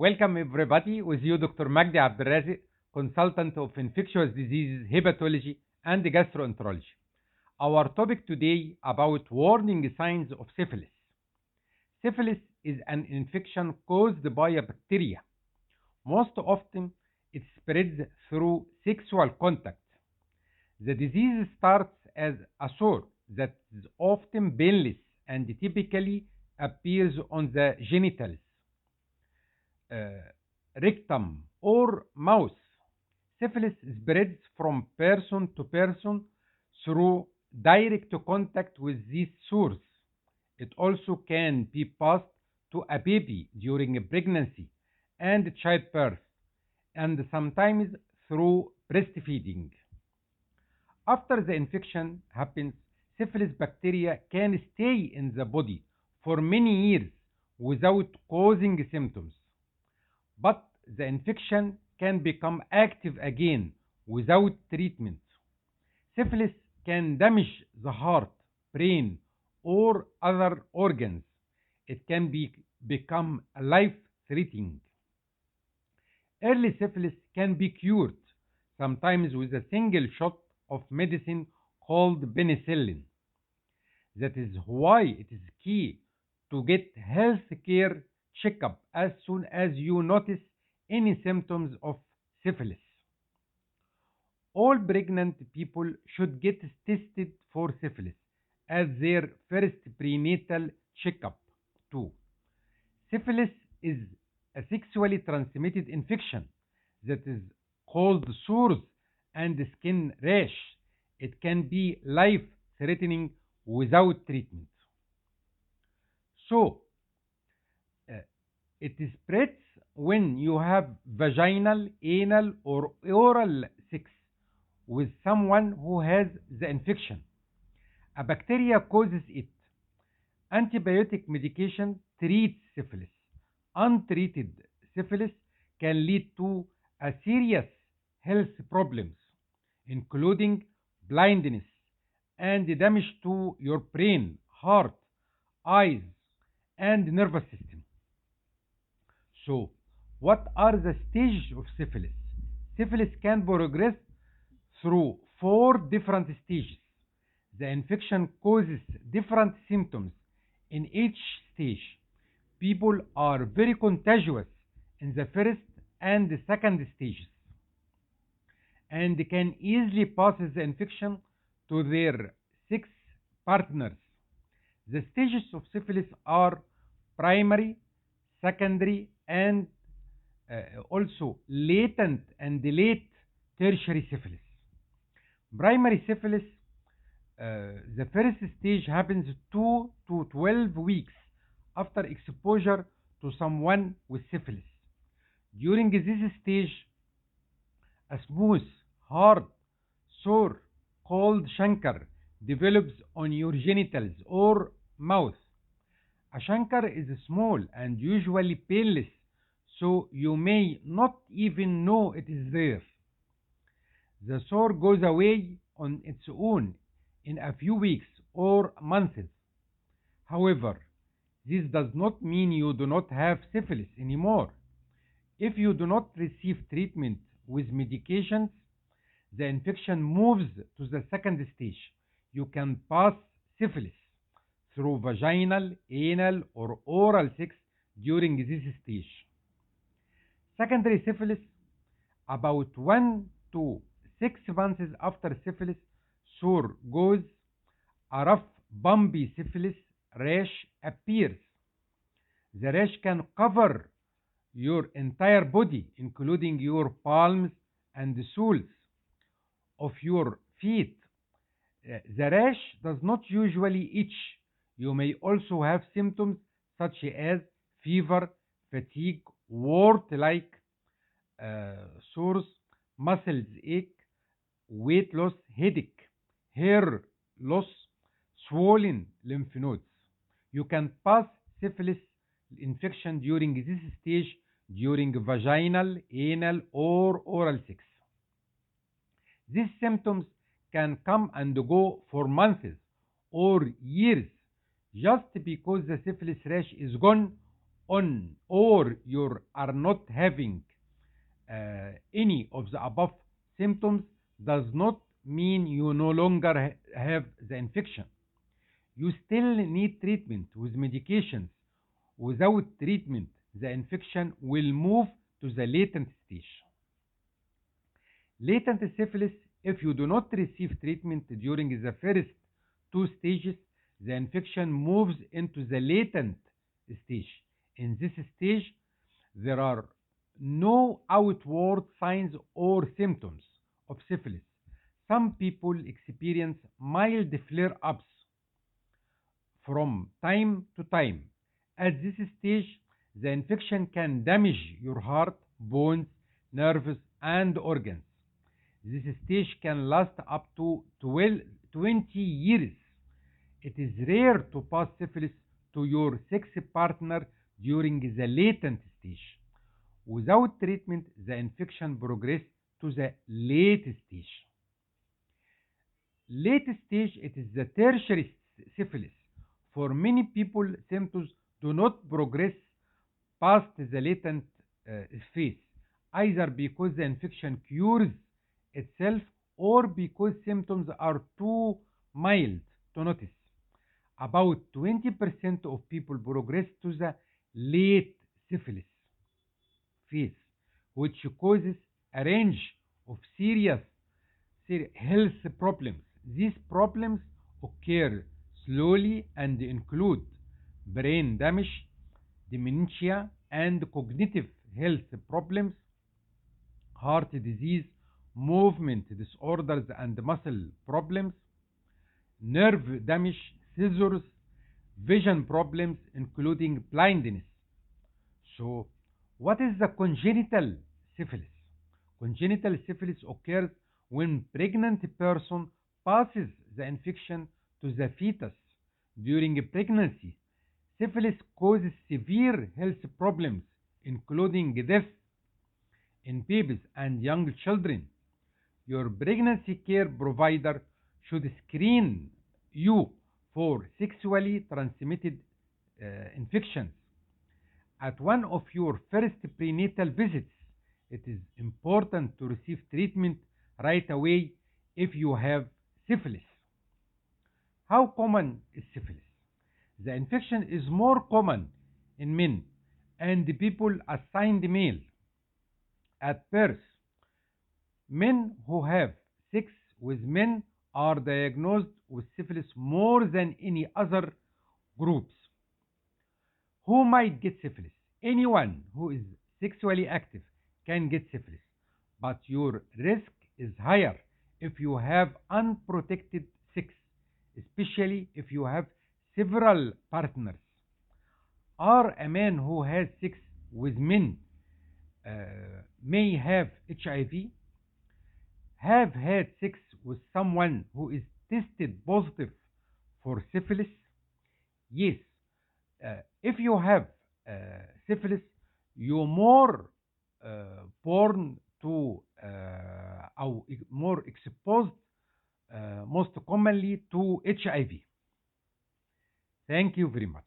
Welcome everybody, with you Dr. Magdy Abdel, consultant of infectious diseases, hepatology, and gastroenterology. Our topic today about warning signs of syphilis. Syphilis is an infection caused by a bacteria. Most often, it spreads through sexual contact. The disease starts as a sore that is often painless and typically appears on the genitals, uh, rectum, or mouth. Syphilis spreads from person to person through direct contact with these sores. It also can be passed to a baby during a pregnancy and childbirth, and sometimes through breastfeeding. After the infection happens, syphilis bacteria can stay in the body for many years without causing symptoms. But the infection can become active again without treatment. Syphilis can damage the heart, brain, or other organs. It can become life threatening. Early syphilis can be cured, sometimes with a single shot of medicine called penicillin. That is why it is key to get health care checkup as soon as you notice any symptoms of syphilis. All pregnant people should get tested for syphilis as their first prenatal checkup too. Syphilis is a sexually transmitted infection that is called sores and skin rash. It can be life threatening without treatment. So, uh, it spreads when you have vaginal, anal, or oral sex with someone who has the infection. A bacteria causes it. Antibiotic medication treats syphilis. Untreated syphilis can lead to a serious health problems, including blindness and damage to your brain, heart, eyes, and nervous system. So, what are the stages of syphilis? Syphilis can progress through four different stages. The infection causes different symptoms in each stage. People are very contagious in the first and the second stages and can easily pass the infection to their sex partners. The stages of syphilis are primary, secondary, and also latent and late tertiary syphilis. Primary syphilis, the first stage happens 2 to 12 weeks after exposure to someone with syphilis. During this stage, a smooth, hard, sore, cold chancre develops on your genitals or mouth. A chancre is small and usually painless, so you may not even know it is there. The sore goes away on its own in a few weeks or months. However, this does not mean you do not have syphilis anymore. If you do not receive treatment with medications, the infection moves to the second stage. You can pass syphilis through vaginal, anal, or oral sex during this stage. Secondary syphilis, about 1 to 6 months after syphilis sore goes, a rough, bumpy syphilis rash appears. The rash can cover your entire body, including your palms and the soles of your feet. The rash does not usually itch. You may also have symptoms such as fever, fatigue, wart-like sores, muscles ache, weight loss, headache, hair loss, swollen lymph nodes. You can pass syphilis infection during this stage during vaginal, anal, or oral sex. These symptoms can come and go for months or years just because the syphilis rash is gone on or you are not having any of the above symptoms does not mean you no longer have the infection. You still need treatment with medications. Without treatment, the infection will move to the latent stage. Latent syphilis, if you do not receive treatment during the first two stages, the infection moves into the latent stage. In this stage, there are no outward signs or symptoms of syphilis. Some people experience mild flare ups from time to time. At this stage, the infection can damage your heart, bones, nerves, and organs. This stage can last up to 20 years. It is rare to pass syphilis to your sex partner during the latent stage. Without treatment, the infection progresses to the late stage. Late stage, it is the tertiary syphilis. For many people, symptoms do not progress past the latent phase, either because the infection cures itself or because symptoms are too mild to notice. About 20% of people progress to the late syphilis phase, which causes a range of serious health problems. These problems occur slowly and include brain damage, dementia, and cognitive health problems, heart disease, movement disorders and muscle problems, nerve damage, seizures, vision problems, including blindness. So, what is the congenital syphilis? Congenital syphilis occurs when pregnant person passes the infection to the fetus during pregnancy. Syphilis causes severe health problems, including death in babies and young children. Your pregnancy care provider should screen you for sexually transmitted infections. At one of your first prenatal visits, it is important to receive treatment right away if you have syphilis. How common is syphilis? The infection is more common in men and the people assigned male. At birth, men who have sex with men are diagnosed with syphilis more than any other groups. Who might get syphilis? Anyone who is sexually active can get syphilis, but your risk is higher if you have unprotected sex, especially if you have several partners. Or a man who has sex with men may have HIV, have had sex with someone who is tested positive for syphilis. Yes, if you have syphilis, you're more born to or more exposed most commonly to HIV. Thank you very much.